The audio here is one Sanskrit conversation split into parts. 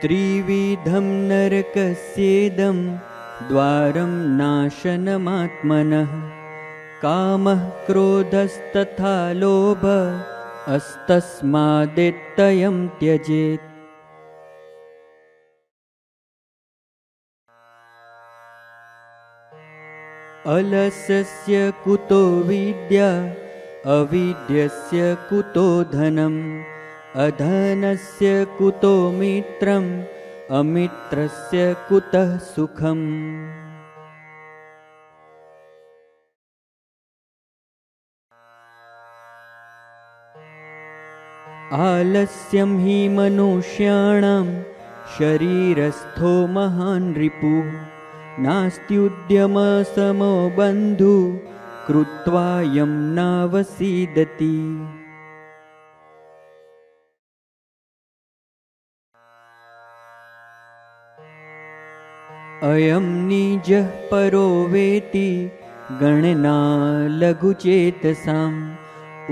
त्रिविधं नरकस्येदं द्वारं नाशनमात्मनः। कामः क्रोधस्तथा लोभः अस्तस्मादेत्तयं त्यजेत्। अलसस्य कुतो विद्या अविद्यस्य कुतो धनम्। अधनस्य कुतो मित्रम् अमित्रस्य कुतः सुखम्। आलस्यं हि मनुष्याणां शरीरस्थो महान् रिपुः। नास्त्युद्यमसमो बन्धुः कृत्वा यं नावसीदति। अयं निजः परो वेति गणना लघुचेतसाम्।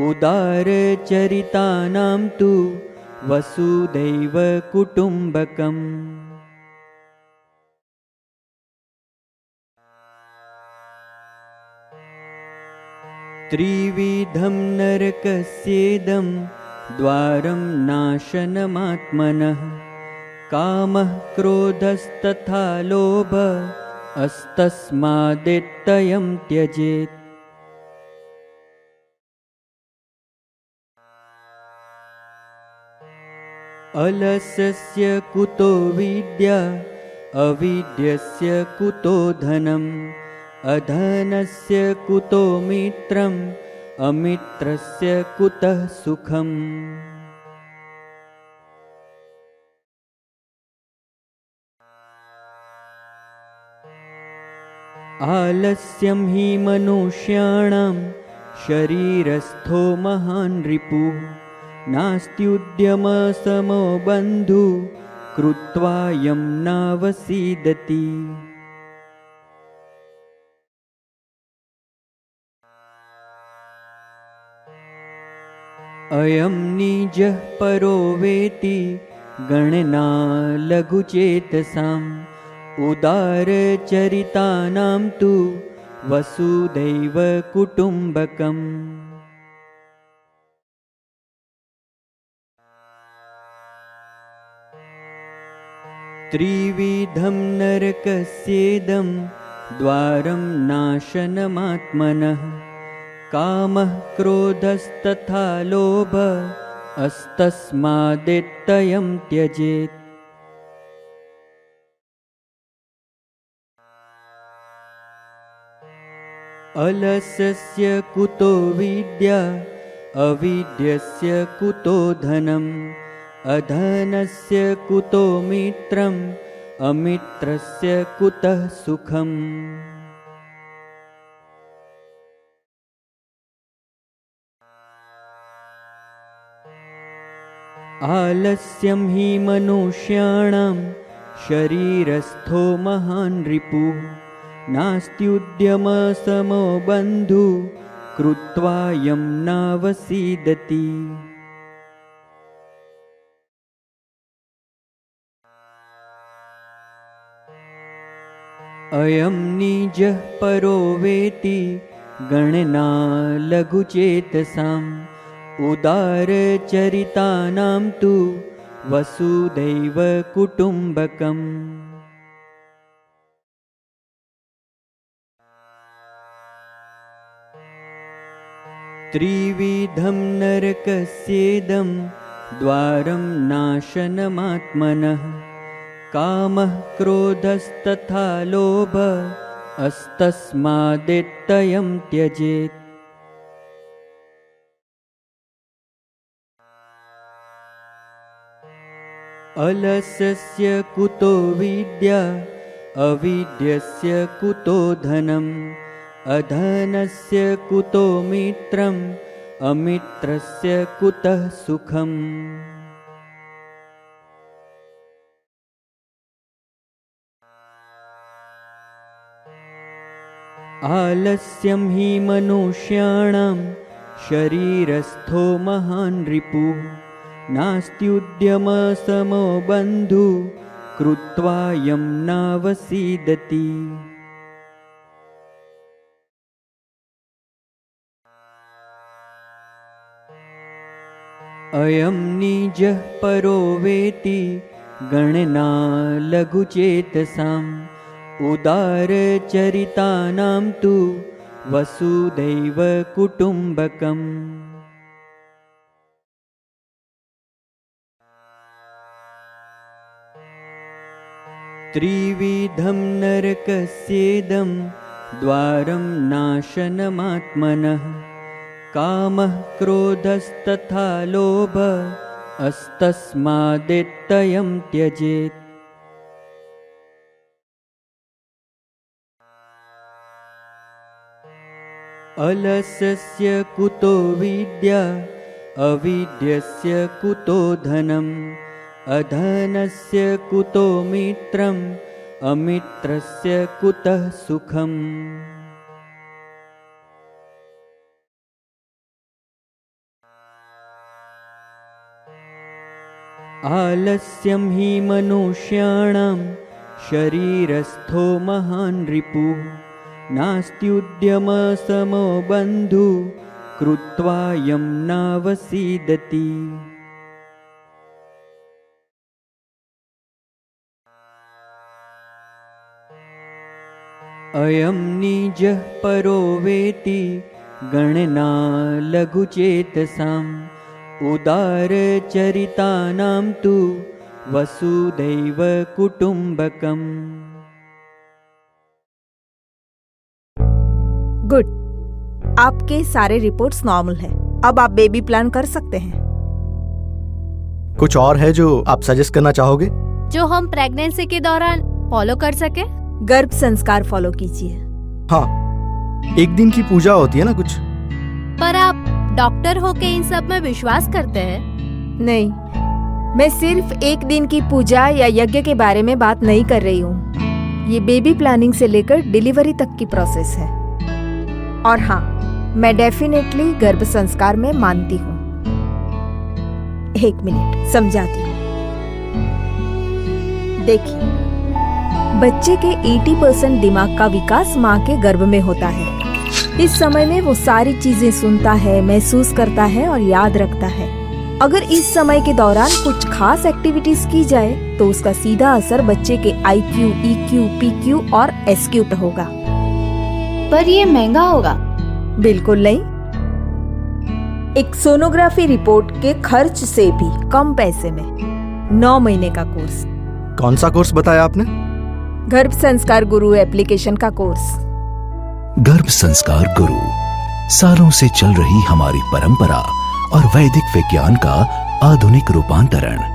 उदारचरितानां तु वसुधैव कुटुम्बकम्। त्रिविधं नरकस्येदं द्वारं नाशनमात्मनः। कामः क्रोधस्तथा लोभः अस्तस्मादेत्तयं त्यजेत्। अलसस्य कुतो विद्या अविद्यस्य कुतो धनम्। अधनस्य कुतो मित्रम् अमित्रस्य कुतः सुखम्। आलस्यं हि मनुष्याणां शरीरस्थो महान् रिपुः। नास्त्युद्यमसमो बन्धुः कृत्वा यं नावसीदति। अयं निजः परो वेति गणना लघुचेतसाम्। उदारचरितानां तु वसुधैव कुटुम्बकम्। त्रिविधं नरकस्येदं द्वारं नाशनमात्मनः। कामः क्रोधस्तथा लोभः अस्तस्मादेत्तयं त्यजेत्। अलसस्य कुतो विद्या अविद्यस्य कुतो धनम्। अधनस्य कुतो मित्रम् अमित्रस्य कुतः सुखम्। आलस्यं हि मनुष्याणां शरीरस्थो महान् रिपुः। नास्त्युद्यमसमो बन्धुः कृत्वा यं नावसीदति। अयं निजः परो वेति गणना लघुचेतसाम्। उदारचरितानां तु वसुधैव कुटुम्बकम्। त्रिविधं नरकस्येदं द्वारं नाशनमात्मनः। कामः क्रोधस्तथा लोभः अस्तस्मादेत्तयं त्यजेत्। अलसस्य कुतो विद्या अविद्यस्य कुतो धनम्। अधनस्य कुतो मित्रम् अमित्रस्य कुतः सुखम्। आलस्यं हि मनुष्याणां शरीरस्थो महान् रिपुः। नास्त्युद्यमसमो बन्धु कृत्वा यं नावसीदति। अयं निजः परो वेति गणना लघुचेतसाम् उदारचरितानां तु वसुदैव कुटुम्बकम्। त्रिविधं नरकस्येदं द्वारं नाशनमात्मनः कामः क्रोधस्तथा लोभः अस्तस्मादेत्तयं त्यजेत्। अलस्यस्य कुतो विद्या अविद्यस्य कुतो धनम् अधनस्य कुतो मित्रम् अमित्रस्य कुतः सुखम्। आलस्यं हि मनुष्याणां शरीरस्थो महान् रिपुः नास्त्युद्यमसमो बन्धु कृत्वा यं नावसीदति। अयं निजः परो वेति गणना लघुचेतसाम् उदारचरितानां तु वसुदैव कुटुम्बकम्। गुड, आपके सारे रिपोर्ट्स नॉर्मल हैं। अब आप बेबी प्लान कर सकते हैं। कुछ और है जो आप सजेस्ट करना चाहोगे? जो हम प्रेगनेंसी के दौरान फॉलो कर सके? गर्भ संस्कार फॉलो कीजिए। हाँ, एक दिन की पूजा होती है ना कुछ। पर आप डॉक्टर होके इन सब में विश्वास करते हैं? नहीं, मैं सिर्फ एक दिन की पूजा या यज्ञ के बारे में बात नहीं कर रही हूँ। ये बेबी प्लानिंग से लेकर डिलीवरी तक की प्रोसेस है। और हाँ, मैं डेफिनेटली गर्भ संस्कार में मानती हूँ। एक मिनट समझाती हूँ। देखिए, बच्चे के 80% दिमाग का विकास माँ के गर्भ में होता है। इस समय में वो सारी चीजें सुनता है, महसूस करता है और याद रखता है। अगर इस समय के दौरान कुछ खास एक्टिविटीज की जाए तो उसका सीधा असर बच्चे के IQ, EQ, PQ और SQ पर होगा। पर ये महंगा होगा? बिल्कुल नहीं। एक सोनोग्राफी रिपोर्ट के खर्च से भी कम पैसे में 9 महीने का कोर्स। कौन सा कोर्स बताया आपने? गर्भ संस्कार गुरु एप्लीकेशन का कोर्स। गर्भ संस्कार गुरु, सालों से चल रही हमारी परंपरा और वैदिक विज्ञान का आधुनिक रूपांतरण।